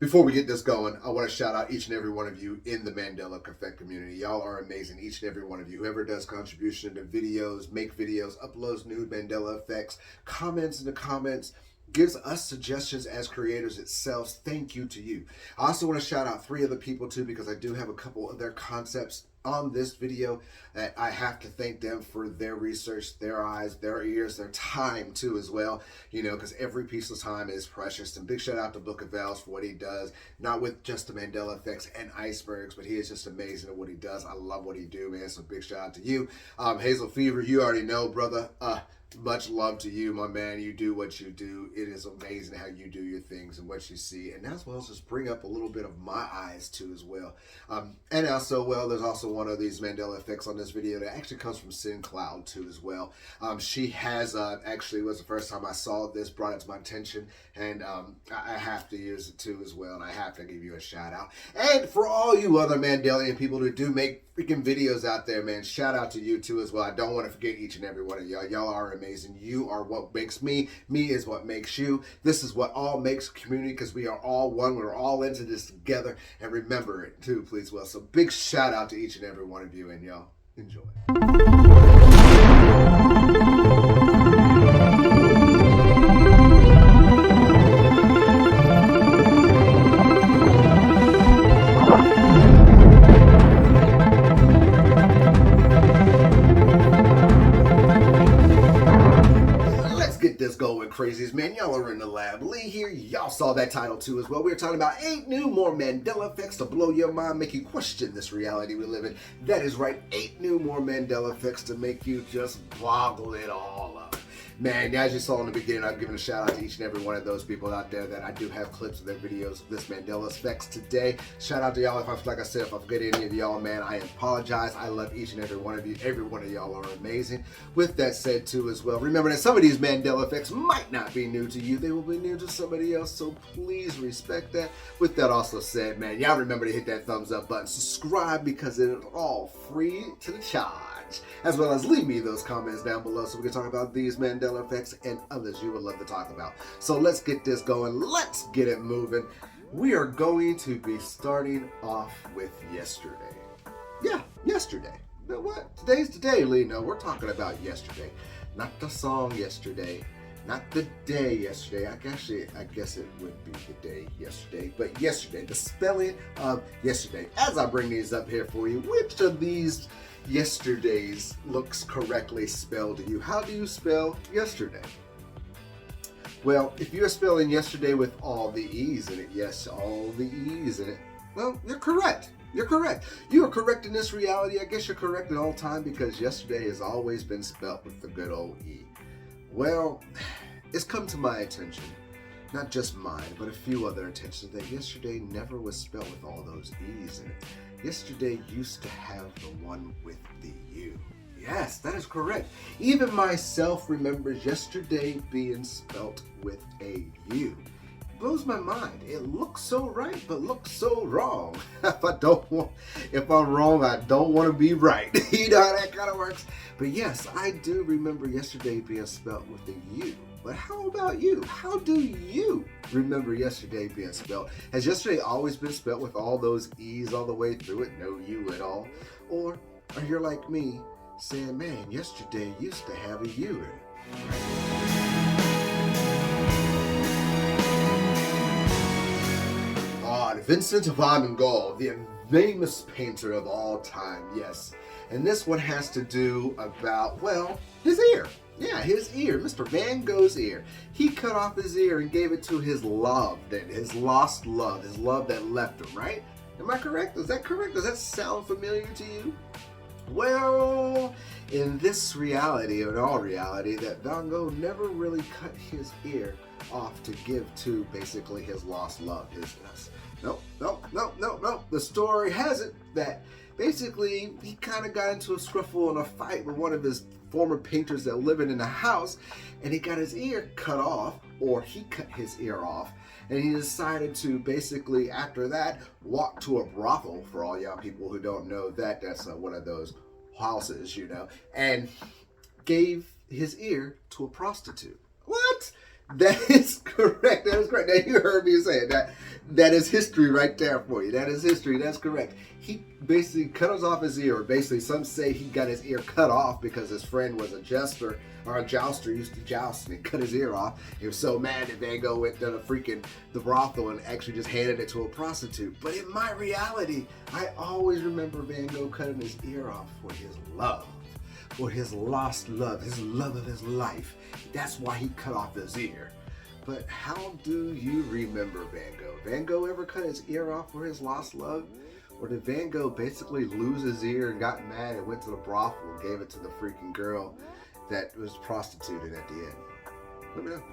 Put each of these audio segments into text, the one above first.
Before we get this going, I want to shout out each and every one of you in the Mandela Effect community. Y'all are amazing, each and every one of you. Whoever does contribution to videos, make videos, uploads new Mandela Effects, comments in the comments, gives us suggestions as creators itself. Thank you to you. I also want to shout out 3 other people too, because I do have a couple of their concepts on this video that I have to thank them for their research, their eyes, their ears, their time too as well, you know, because every piece of time is precious. And big shout out to Book of Vels for what he does, not with just the Mandela Effects and icebergs, but he is just amazing at what he does. I love what he do, man. So big shout out to you. Hazel Fever, you already know, brother. Much love to you, my man. You do what you do. It is amazing how you do your things and what you see. And as well as just bring up a little bit of my eyes too as well. And also, well, there's also one of these Mandela Effects on this video that actually comes from Sin Cloud too as well. She has actually was the first time I saw this, brought it to my attention, and I have to use it too as well. And I have to give you a shout out. And for all you other Mandelian people who do make freaking videos out there, man, shout out to you too as well. I don't want to forget each and every one of y'all. Y'all are amazing. You are what makes me. Me is what makes you. This is what all makes a community, because we are all one. We're all into this together. And remember it too, please. Well, so big shout out to each and every one of you, and y'all enjoy. Going Crazies, man. Y'all are in the lab. Lee here. Y'all saw that title too as well. We're talking about 8 new more Mandela Effects to blow your mind, make you question this reality we live in. That is right, 8 new more Mandela Effects to make you just boggle it all up. Man, as you saw in the beginning, I'm giving a shout out to each and every one of those people out there that I do have clips of their videos of this Mandela Effects today. Shout out to y'all. Like I said, if I forget any of y'all, man, I apologize. I love each and every one of you. Every one of y'all are amazing. With that said too as well, remember that some of these Mandela Effects might not be new to you. They will be new to somebody else, so please respect that. With that also said, man, y'all remember to hit that thumbs up button. Subscribe, because it is all free to the charge. As well as leave me those comments down below so we can talk about these Mandela Effects and others you would love to talk about. So let's get this going. Let's get it moving. We are going to be starting off with yesterday. Yeah, yesterday. You know what? Today's today, Lee. No, we're talking about yesterday. Not the song yesterday. Not the day yesterday. I guess it would be the day yesterday. But yesterday, the spelling of yesterday. As I bring these up here for you, which of these yesterdays looks correctly spelled to you? How do you spell yesterday? Well, if you're spelling yesterday with all the E's in it, yes, all the E's in it, well, you're correct. You're correct. You are correct in this reality. I guess you're correct at all time, because yesterday has always been spelled with the good old E. Well, it's come to my attention, not just mine, but a few other attentions, that yesterday never was spelled with all those E's in it. Yesterday used to have the one with the U. Yes, that is correct. Even myself remembers yesterday being spelt with a U. It blows my mind. It looks so right, but looks so wrong. If I'm wrong, I don't want to be right. You know how that kind of works? But yes, I do remember yesterday being spelt with a U. But how about you? How do you remember yesterday being spelled? Has yesterday always been spelled with all those E's all the way through it, no U at all? Or are you like me, saying, man, yesterday used to have a U in it? Vincent van Gogh, the famous painter of all time, yes. And this one has to do about, well, his ear. Yeah, his ear, Mr. Van Gogh's ear. He cut off his ear and gave it to his love, his lost love, his love that left him, right? Am I correct? Is that correct? Does that sound familiar to you? Well, in this reality, in all reality, that Van Gogh never really cut his ear off to give to basically his lost love, No. The story has it that basically he kind of got into a scuffle and a fight with one of his former painters that living in the house, and he got his ear cut off, or he cut his ear off, and he decided to basically, after that, walk to a brothel. For all y'all people who don't know that, that's one of those houses, you know, and gave his ear to a prostitute. What? That is correct. That is correct. Now you heard me say it. That is history right there for you. That is history. That's correct. He basically cut us off his ear. Basically, some say he got his ear cut off because his friend was a jester or a jouster, used to joust, and he cut his ear off. He was so mad that Van Gogh went to the brothel and actually just handed it to a prostitute. But in my reality, I always remember Van Gogh cutting his ear off for his love, for his lost love, his love of his life. That's why he cut off his ear. But how do you remember Van Gogh? Van Gogh ever cut his ear off for his lost love? Or did Van Gogh basically lose his ear and got mad and went to the brothel and gave it to the freaking girl that was prostituted at the end? Let me know.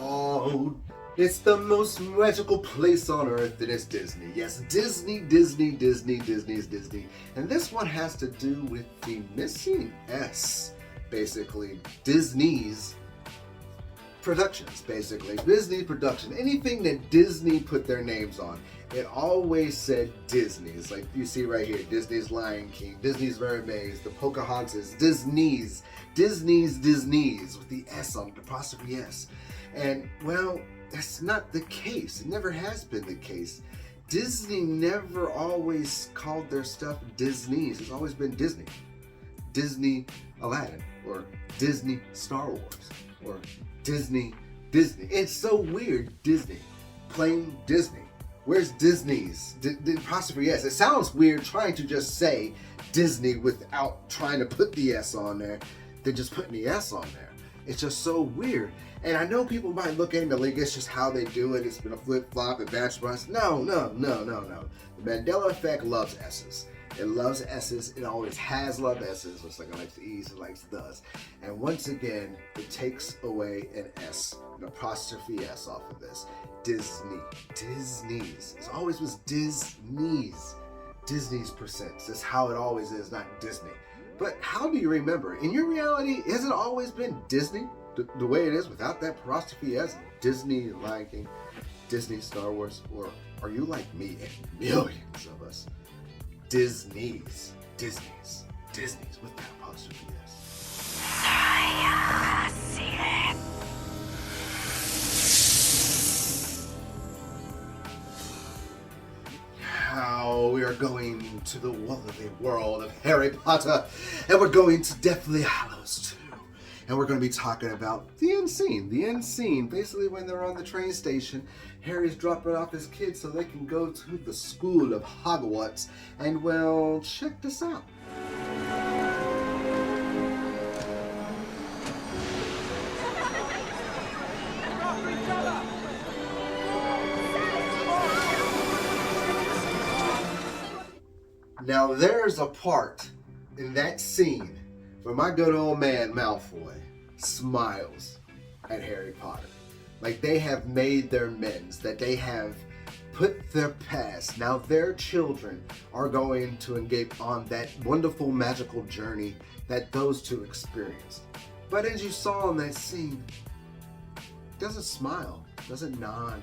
Oh, it's the most magical place on earth, and it's Disney. Yes, Disney. And this one has to do with the missing S, basically. Disney's productions, basically. Disney production. Anything that Disney put their names on, it always said Disney's. Like you see right here, Disney's Lion King, Disney's Mermaids, the Pocahontas, Disney's with the S on it, the apostrophe S. And, well, that's not the case. It never has been the case. Disney never always called their stuff Disney's. It's always been Disney. Disney Aladdin, or Disney Star Wars, or Disney. It's so weird. Disney. Plain Disney. Where's Disney's? The apostrophe S. It sounds weird trying to just say Disney without trying to put the S on there. They're just putting the S on there. It's just so weird. And I know people might look at it like it's just how they do it. It's been a flip-flop and batch runs. No. The Mandela Effect loves S's. It loves S's. It always has loved S's. Looks like it likes the E's, it likes the does. And once again, it takes away an S, an apostrophe S off of this. Disney. Disney's. It always was Disney's. Disney's percents. That's how it always is, not Disney. But how do you remember? In your reality, has it always been Disney? The way it is without that apostrophe S? Disney, Lion King, Disney, Star Wars? Or are you like me and millions of us? Disney's with that apostrophe S. How we are going to the lovely world of Harry Potter, and we're going to Deathly Hallows too. And we're going to be talking about the end scene. Basically, when they're on the train station, Harry's dropping off his kids so they can go to the school of Hogwarts. And, well, check this out. Now, there's a part in that scene where my good old man Malfoy smiles at Harry Potter. Like they have made their amends, that they have put their past. Now their children are going to engage on that wonderful magical journey that those two experienced. But as you saw in that scene, doesn't smile, doesn't nod,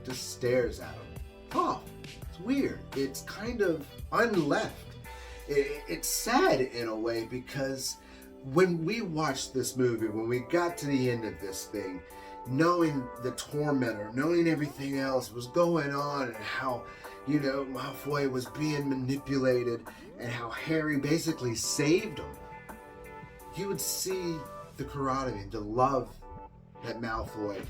just stares at him. Oh, it's weird. It's kind of unleft. It's sad in a way because when we watched this movie, when we got to the end of this thing, knowing the tormentor, knowing everything else was going on and how, Malfoy was being manipulated and how Harry basically saved him, you would see the camaraderie, the love that Malfoy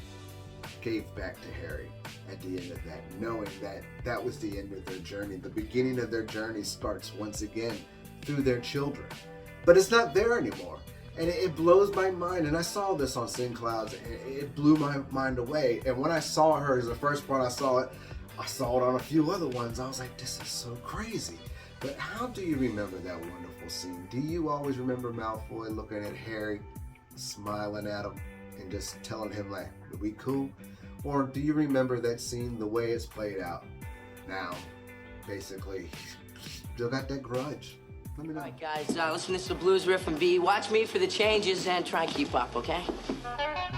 gave back to Harry at the end of that, knowing that that was the end of their journey. The beginning of their journey starts once again through their children. But it's not there anymore. And it blows my mind. And I saw this on Sin Clouds, and it blew my mind away. And when I saw her, as the first part I saw it on a few other ones. I was like, this is so crazy. But how do you remember that wonderful scene? Do you always remember Malfoy looking at Harry, smiling at him, and just telling him, like, are we cool? Or do you remember that scene the way it's played out now? Basically, still got that grudge. Let me know. All right, guys, listen to the blues riff and B. Watch me for the changes and try and keep up, okay?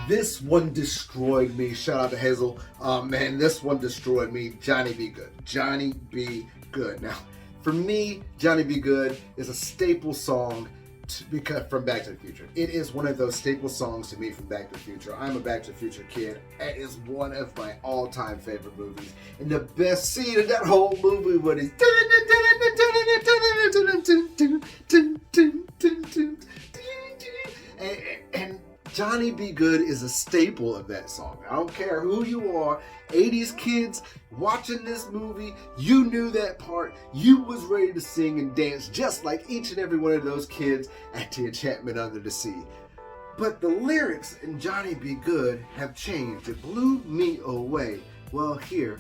This one destroyed me. Shout out to Hazel. Man, this one destroyed me. Johnny B. Goode. Johnny B. Goode. Now, For me, Johnny B. Goode is a staple song from Back to the Future. It is one of those staple songs to me from Back to the Future. I'm a Back to the Future kid. It is one of my all-time favorite movies. And the best scene of that whole movie was and Johnny B. Goode is a staple of that song. I don't care who you are, 80s kids watching this movie, you knew that part. You was ready to sing and dance just like each and every one of those kids at the Enchantment Under the Sea. But the lyrics in Johnny B. Goode have changed. It blew me away. Well, here,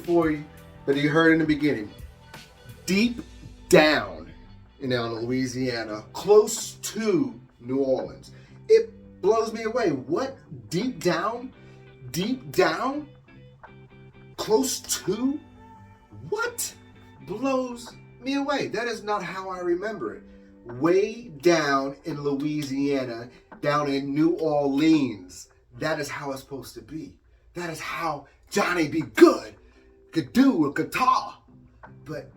for you that you heard in the beginning. Deep down in Louisiana, close to New Orleans. It blows me away. What? Deep down? Deep down? Close to? What? Blows me away. That is not how I remember it. Way down in Louisiana, down in New Orleans. That is how it's supposed to be. That is how Johnny B. Goode could do a guitar. But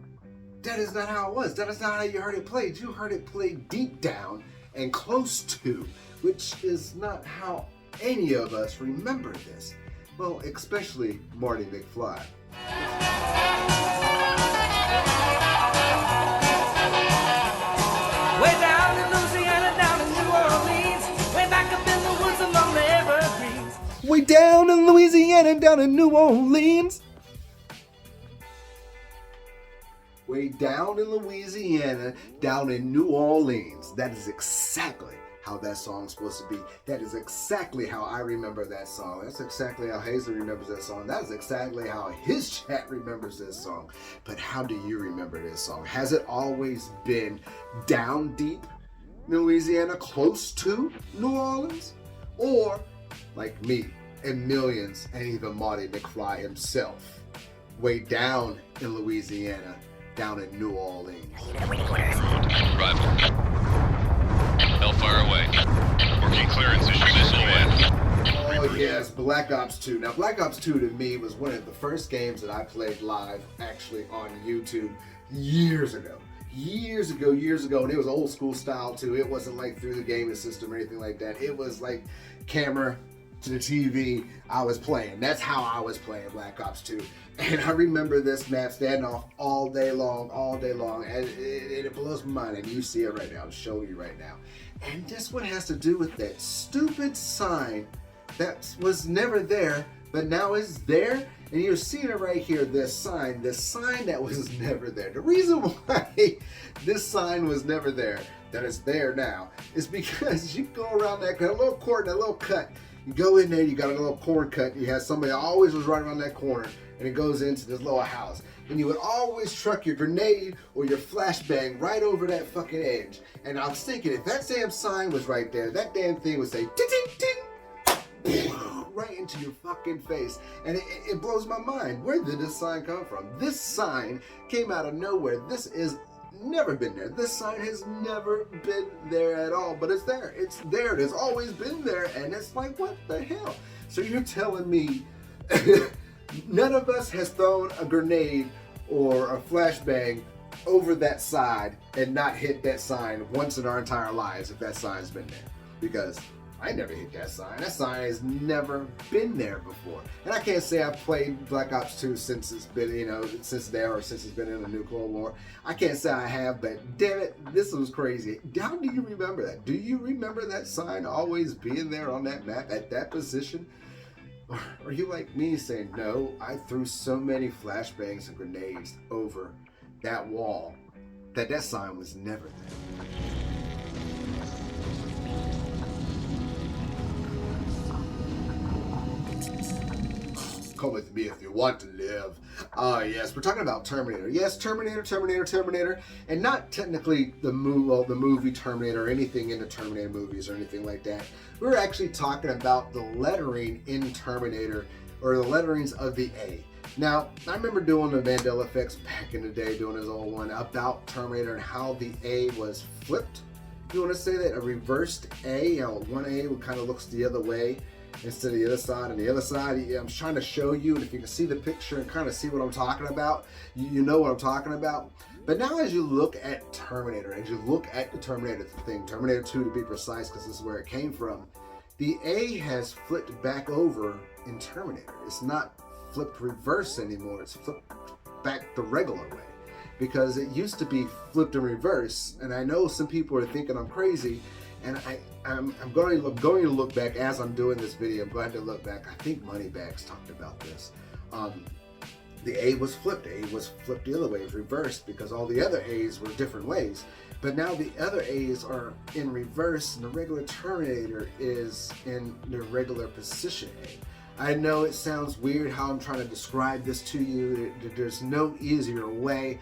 that is not how it was. That is not how you heard it played. You heard it played deep down and close to, which is not how any of us remember this. Well, especially Marty McFly. Way down in Louisiana, down in New Orleans, way back up in the woods among the evergreens. Way down in Louisiana, down in New Orleans. Way down in Louisiana, down in New Orleans. That is exactly how that song's supposed to be. That is exactly how I remember that song. That's exactly how Hazel remembers that song. That is exactly how his chat remembers this song. But how do you remember this song? Has it always been down deep in Louisiana, close to New Orleans? Or, like me and millions, and even Marty McFly himself, way down in Louisiana, down in New Orleans? Arrival. Hellfire away. Working clearance issues SON. Oh yes, Black Ops 2. Now Black Ops 2 to me was one of the first games that I played live actually on YouTube years ago. Years ago, and it was old school style too. It wasn't like through the gaming system or anything like that. It was like camera to the TV I was playing. That's how I was playing Black Ops 2. And I remember this map standing off all day long, and it blows my mind, and you see it right now. I'm showing you right now. And this one has to do with that stupid sign that was never there, but now is there, and you're seeing it right here, this sign that was never there. The reason why this sign was never there, that is there now, is because you go around that little court, that little cut, you go in there, you got a little corner cut, you have somebody always was right around that corner, and it goes into this little house. And you would always truck your grenade or your flashbang right over that fucking edge. And I was thinking, if that damn sign was right there, that damn thing would say, ting, ting, ting, right into your fucking face. And it blows my mind. Where did this sign come from? This sign came out of nowhere. This is never been there. This sign has never been there at all, but it's there. It's there. It has always been there. And it's like, what the hell? So you're telling me none of us has thrown a grenade or a flashbang over that side and not hit that sign once in our entire lives if that sign's been there? Because I never hit that sign. That sign has never been there before. And I can't say I've played Black Ops 2 since it's been, since there or since it's been in the nuclear war. I can't say I have, but damn it, this was crazy. How do you remember that? Do you remember that sign always being there on that map at that position? Or are you like me saying, no, I threw so many flashbangs and grenades over that wall that sign was never there? Come with me if you want to live. Yes, we're talking about Terminator. Yes, Terminator, and not technically the movie Terminator or anything in the Terminator movies or anything like that. We're actually talking about the lettering in Terminator, or the letterings of the A. Now, I remember doing the Mandela Effects back in the day, doing his old one about Terminator and how the A was flipped. You want to say that? A reversed A, you know, one A kind of looks the other way instead of the other side, and the other side, I'm trying to show you, and if you can see the picture and kind of see what I'm talking about, you know what I'm talking about. But now as you look at Terminator, as you look at the Terminator thing, Terminator 2 to be precise, because this is where it came from, the A has flipped back over in Terminator. It's not flipped reverse anymore, it's flipped back the regular way. Because it used to be flipped in reverse, and I know some people are thinking I'm crazy, and I'm going to look back as I'm doing this video. I'm going to look back. I think Moneybags talked about this. The A was flipped. A was flipped the other way. It was reversed because all the other A's were different ways. But now the other A's are in reverse, and the regular Terminator is in the regular position A. I know it sounds weird how I'm trying to describe this to you. There's no easier way,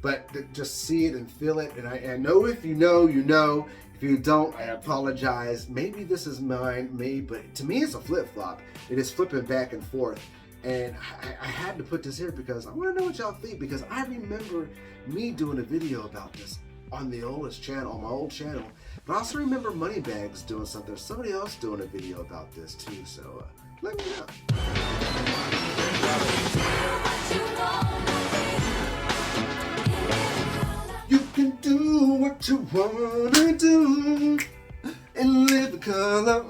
but just see it and feel it. And I know if you know, you know. If you don't, I apologize. Maybe this is me, but to me it's a flip-flop. It is flipping back and forth. And I had to put this here because I want to know what y'all think, because I remember me doing a video about this on the oldest channel, on my old channel. But I also remember Moneybags doing something, somebody else doing a video about this too, so let me know. You can do what you wanna do and live in color,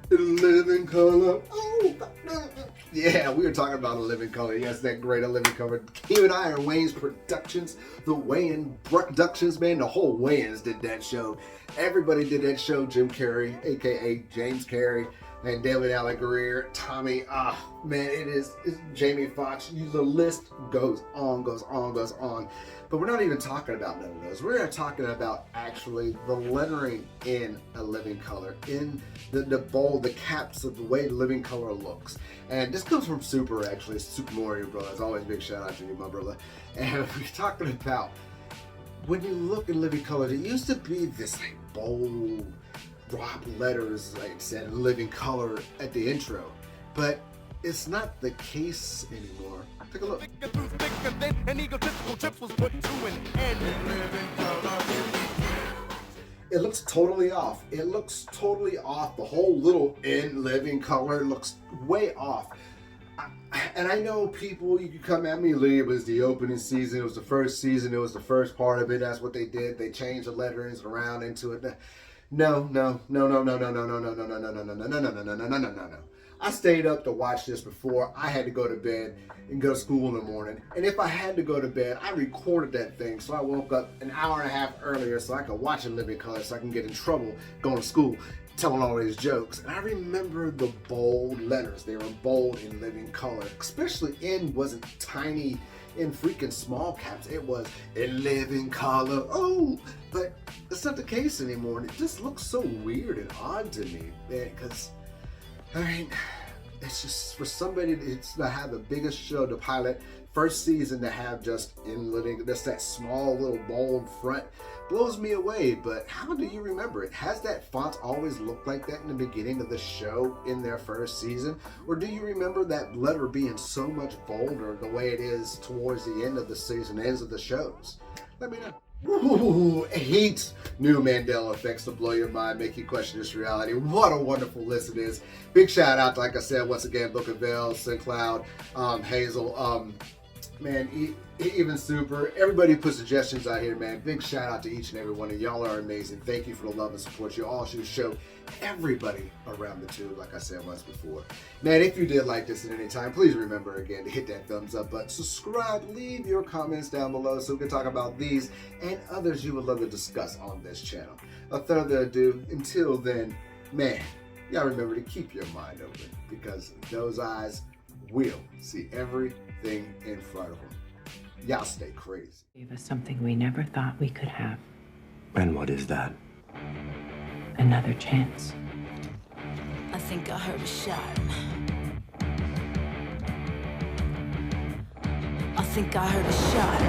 live in color. Yeah, we were talking about A Living Color. Yes, that great A Living Color. Hugh and I are Wayne's Productions, the Wayne Productions, man. The whole Wayans did that show. Everybody did that show. Jim Carrey, aka James Carrey, and David Allen Greer, Tommy. Man, it's Jamie Foxx. The list goes on, goes on, goes on. But we're not even talking about none of those. We're talking about actually the lettering in A Living Color, in the bold, the caps of the way The Living Color looks. And this comes from Super, actually, Super Mario Brothers. Always big shout out to you, my brother. And we're talking about, when you look in Living Color, it used to be this like bold, drop letters, like I said, Living Color at the intro. But it's not the case anymore. Take a look. It looks totally off. It looks totally off. The whole little in Living Color looks way off. And I know people, you can come at me, Lee, it was the opening season, it was the first season, it was the first part of it, that's what they did. They changed the letterings around into it. No. I stayed up to watch this before I had to go to bed and go to school in the morning. And if I had to go to bed, I recorded that thing. So I woke up an hour and a half earlier so I could watch In Living Color so I can get in trouble going to school, telling all these jokes. And I remember the bold letters. They were bold in Living Color. Especially in wasn't tiny in freaking small caps. It was In Living Color. Oh, but it's not the case anymore. And it just looks so weird and odd to me, man, because I mean, it's just for somebody to have the biggest show, the pilot, first season, to have just In Living, just that small little bold front, blows me away. But how do you remember it? Has that font always looked like that in the beginning of the show in their first season? Or do you remember that letter being so much bolder the way it is towards the end of the season, ends of the shows? Let me know. Ooh, 8 new Mandela Effects to blow your mind, make you question this reality. What a wonderful list it is. Big shout out, like I said, once again, Book of Vale, SoundCloud, Hazel, man, even Super. Everybody put suggestions out here, man. Big shout out to each and every one of y'all. Are amazing. Thank you for the love and support you all should show everybody around the tube, like I said once before. Man, if you did like this at any time, please remember again to hit that thumbs up button, subscribe, leave your comments down below so we can talk about these and others you would love to discuss on this channel. Without further ado, until then, man, y'all remember to keep your mind open, because those eyes will see everything in front of them. Y'all stay crazy. Gave us something we never thought we could have. And what is that? Another chance. I think I heard a shot. I think I heard a shot.